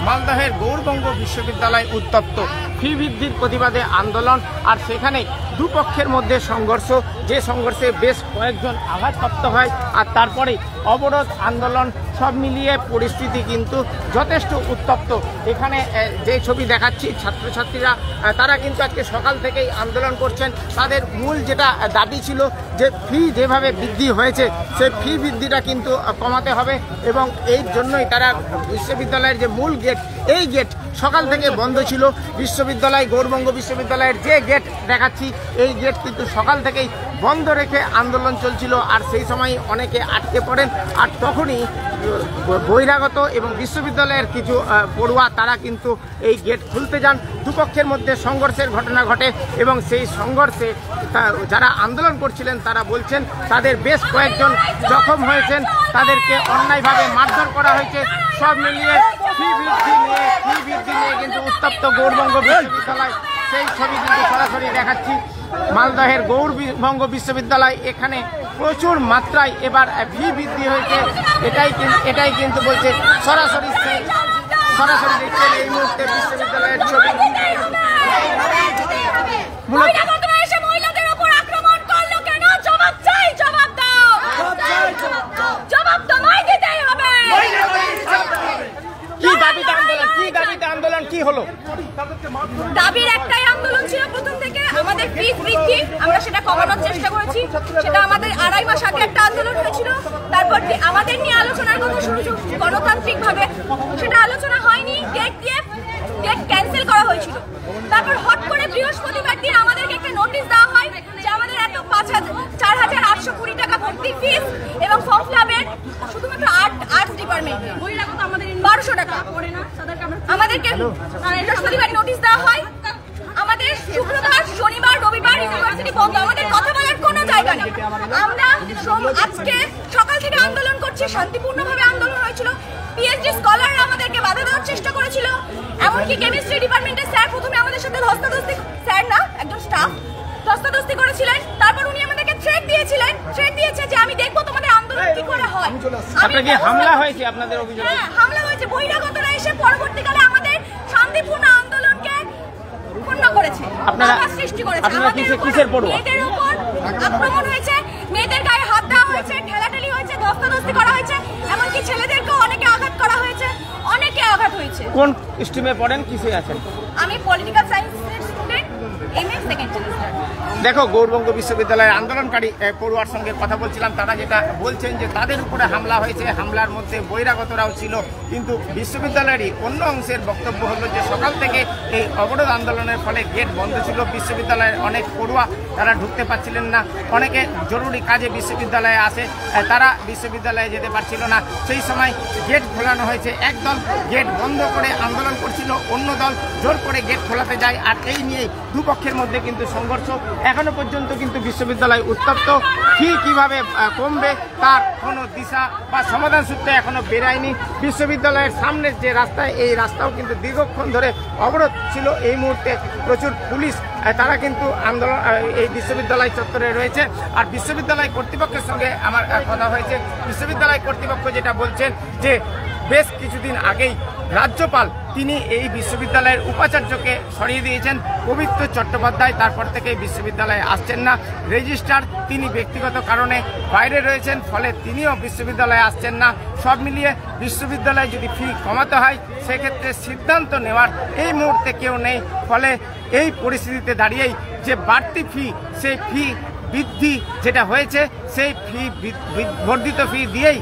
মালদহের গৌরবঙ্গ বিশ্ববিদ্যালয় উত্তপ্ত, ফি বৃদ্ধির প্রতিবাদে আন্দোলন, আর সেখানে দুপক্ষের মধ্যে সংঘর্ষ, যে সংঘর্ষে বেশ কয়েকজন আঘাতপ্রাপ্ত হয়, আর তারপরে অবরোধ আন্দোলন, সব মিলিয়ে পরিস্থিতি কিন্তু যথেষ্ট উত্তপ্ত। এখানে যে ছবি দেখাচ্ছি, ছাত্রছাত্রীরা তারা কিন্তু আজকে সকাল থেকেই আন্দোলন করছেন। তাদের মূল যেটা দাবি ছিল যে ফি যেভাবে বৃদ্ধি হয়েছে সেই ফি বৃদ্ধিটা কিন্তু কমাতে হবে, এবং এই জন্যই তারা বিশ্ববিদ্যালয়ের যে মূল গেট, এই গেট সকাল থেকে বন্ধ ছিল। বিশ্ববিদ্যালয়, গৌরবঙ্গ বিশ্ববিদ্যালয়ের যে গেট দেখাচ্ছি, এই গেট কিন্তু সকাল থেকেই বন্ধ রেখে আন্দোলন চলছিল, আর সেই সময় অনেকে আটকে পড়েন। আর তখনই বহিরাগত এবং বিশ্ববিদ্যালয়ের কিছু পড়ুয়া তারা কিন্তু এই গেট খুলতে যান। দুপক্ষের মধ্যে সংঘর্ষের ঘটনা ঘটে, এবং সেই সংঘর্ষে যারা আন্দোলন করছিলেন তারা বলছেন তাদের বেশ কয়েকজন জখম হয়েছেন, তাদেরকে অন্যায়ভাবে মারধর করা হয়েছে। সব মিলিয়ে ফি বৃদ্ধি নিয়ে কিন্তু উত্তপ্ত গৌরবঙ্গ বিশ্ববিদ্যালয়। সেই ছবি কিন্তু সরাসরি দেখাচ্ছি। মালদহের গৌরবঙ্গ বিশ্ববিদ্যালয়, এখানে প্রচুর মাত্রায় এবার ফি বৃদ্ধি হয়েছে, এটাই কিন্তু বলছে। সরাসরি দেখছেন এই মুহূর্তে বিশ্ববিদ্যালয়ের ছবি। কি হলো? দাবির একটাই আন্দোলন ছিল প্রথম থেকে, আমাদের ফিস বৃদ্ধি, আমরা সেটা কমানোর চেষ্টা করেছি। সেটা আমাদের 2.5 মাস আগে একটা আন্দোলন হয়েছিল, তারপর আমাদের নিয়ে আলোচনার কথা শুরু গণতান্ত্রিক ভাবে, সেটা আলোচনা হয়নি, ডেট ক্যান্সেল করা হয়েছিল। তারপর হট করে বৃহস্পতিবার দিন আমাদেরকে একটা নোটিশ দেওয়া হয় যে আমাদের এত 4,820 টাকা ভর্তি ফিস এবং ফর্ম ফিলাপের শুধুমাত্র আর্টস ডিপার্টমেন্টে 1200 টাকা আমাদেরকে বৃহস্পতিবার নোটিশ দেওয়া হয়। আমাদের শুক্রবার, শনিবার, রবিবার ইউনিভার্সিটি বন্ধ, আমাদের কথা বলার কোনো জায়গা নেই। আমরা আজকে সকাল থেকে আন্দোলন করছি, শান্তিপূর্ণভাবে আন্দোলন হয়েছিল। পিএইচডি স্কলাররা আমাদেরকে বাধা দেওয়ার চেষ্টা করেছিল, এমনকি কেমিস্ট্রি ডিপার্টমেন্টের স্যার প্রথমে আমাদের সাথে ধস্তাধস্তি, স্যার না একজন স্টাফ ধস্তাধস্তি করেছিলেন। তারপর উনি আমাদেরকে থ্রেট দিয়েছে যে আমি দেখবো তোমাদের আন্দোলন কি করে হয়। আপনাদের হামলা হয়েছে, আপনাদের অভিযোগ? হ্যাঁ, হামলা হয়েছে। বহিরাগতরা এসে পরবর্তীকালে আমাদের শান্তিপূর্ণ আন্দোলনকে ক্ষুণ্ণ করেছে, বাধা সৃষ্টি করেছে। কিসের পড়ুয়া? মেয়েদের উপর আক্রমণ হয়েছে, মেয়েদের গায়ে হাত দেওয়া হয়েছে, ঠেলাঠেলি হয়েছে, ধস্তাধস্তি করা হয়েছে, এমনকি ছেলেদেরকেও অনেকে আঘাত করা হয়েছে, অনেকে আঘাত হয়েছে। কোন স্ট্রিমে পড়েন, কিসে আছেন? আমি পলিটিক্যাল সায়েন্সের স্টুডেন্ট, এমএ সেকেন্ড সেমিস্টার। দেখো, গৌরবঙ্গ বিশ্ববিদ্যালয়ের আন্দোলনকারী পড়ুয়ার সঙ্গে কথা বলছিলাম। তারা যেটা বলছেন যে তাদের উপরে হামলা হয়েছে, হামলার মধ্যে বহিরাগতরাও ছিল, কিন্তু বিশ্ববিদ্যালয়েরই অন্য অংশের বক্তব্য হলো যে সকাল থেকে এই অবরোধ আন্দোলনের ফলে গেট বন্ধ ছিল। বিশ্ববিদ্যালয়ের অনেক পড়ুয়া তারা ঢুকতে পারছিলেন না, অনেকে জরুরি কাজে বিশ্ববিদ্যালয়ে আসে, তারা বিশ্ববিদ্যালয়ে যেতে পারছিল না। সেই সময় গেট খোলানো হয়েছে, একদল গেট বন্ধ করে আন্দোলন করছিল, অন্য দল জোর করে গেট খোলাতে যায়, আর এই নিয়েই দুপক্ষের মধ্যে কিন্তু সংঘর্ষ। এখনো পর্যন্ত কিন্তু বিশ্ববিদ্যালয় উত্তপ্ত। ফি কিভাবে কমবে তার কোনো দিশা বা সমাধান সূত্রে এখনো বেরায়নি। বিশ্ববিদ্যালয়ের সামনের যে রাস্তায়, এই রাস্তাও কিন্তু দীর্ঘক্ষণ ধরে অবরোধ ছিল। এই মুহূর্তে প্রচুর পুলিশ তারা কিন্তু আন্দোলন এই বিশ্ববিদ্যালয় চত্বরে রয়েছে। আর বিশ্ববিদ্যালয় কর্তৃপক্ষের সঙ্গে আমার কথা হয়েছে। বিশ্ববিদ্যালয় কর্তৃপক্ষ যেটা বলছেন যে বেশ কিছুদিন আগেই রাজ্যপাল তিনি এই বিশ্ববিদ্যালয়ের উপাচার্যকে সরিয়ে দিয়েছেন, পবিত্র চট্টোপাধ্যায় তারপর থেকে বিশ্ববিদ্যালয়ে আসছেন না। রেজিস্ট্রার তিনি ব্যক্তিগত কারণে বাইরে রয়েছেন, ফলে তিনিও বিশ্ববিদ্যালয়ে আসছেন না। সব মিলিয়ে বিশ্ববিদ্যালয়ে যদি ফি কমাতে হয় সেক্ষেত্রে সিদ্ধান্ত নেওয়ার এই মুহূর্তে কেউ নেই। ফলে এই পরিস্থিতিতে দাঁড়িয়েই যে বাড়তি ফি, সেই ফি বৃদ্ধি যেটা হয়েছে, সেই ফি বর্ধিত ফি দিয়েই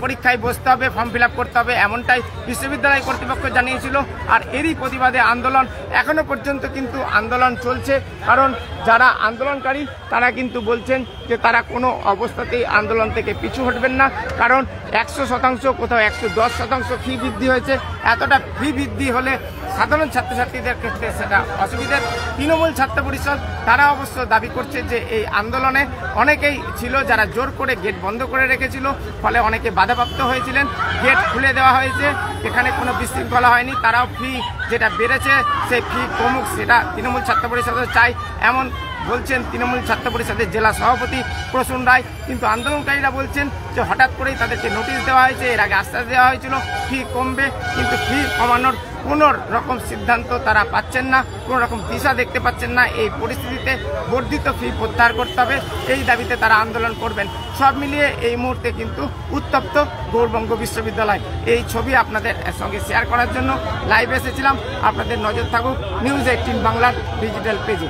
পরীক্ষায় বসতে হবে, ফর্ম ফিল আপ করতে হবে, এমনটাই বিশ্ববিদ্যালয় কর্তৃপক্ষ জানিয়েছিল। আর এরই প্রতিবাদে আন্দোলন এখনো পর্যন্ত কিন্তু আন্দোলন চলছে, কারণ যারা আন্দোলনকারী তারা কিন্তু বলছেন যে তারা কোনো অবস্থাতেই আন্দোলন থেকে পিছু হটবেন না, কারণ 100%, কোথাও 110% ফি বৃদ্ধি হয়েছে। এতটা ফি বৃদ্ধি হলে সাধারণ ছাত্রছাত্রীদের ক্ষেত্রে সেটা অসুবিধার। তৃণমূল ছাত্র পরিষদ তারা অবশ্য দাবি করছে যে এই আন্দোলনে অনেকেই ছিল যারা জোর করে গেট বন্ধ করে রেখেছিল, ফলে অনেকে বাধাপ্রাপ্ত হয়েছিলেন। গেট খুলে দেওয়া হয়েছে, এখানে কোনো বিশৃঙ্খলা হয়নি। তারাও ফি যেটা বেড়েছে সেই ফি কমুক, সেটা তৃণমূল ছাত্র পরিষদ চায়, এমন বলছেন তৃণমূল ছাত্র পরিষদের জেলা সভাপতি প্রসূন রায়। কিন্তু আন্দোলনকারীরা বলছেন যে হঠাৎ করেই তাদেরকে নোটিশ দেওয়া হয়েছে, এর আগে আশ্বাস দেওয়া হয়েছিল ফি কমবে, কিন্তু ফি কমানোর কোনো রকম সিদ্ধান্ত তারা পাচ্ছেন না, কোনো রকম দিশা দেখতে পাচ্ছেন না। এই পরিস্থিতিতে বর্ধিত ফি প্রত্যাহার করতে হবে, এই দাবিতে তারা আন্দোলন করবেন। সব মিলিয়ে এই মুহূর্তে কিন্তু উত্তপ্ত গৌড়বঙ্গ বিশ্ববিদ্যালয়। এই ছবি আপনাদের সঙ্গে শেয়ার করার জন্য লাইভ এসেছিলাম। আপনাদের নজর থাকুক নিউজ 18 বাংলার ডিজিটাল পেজে।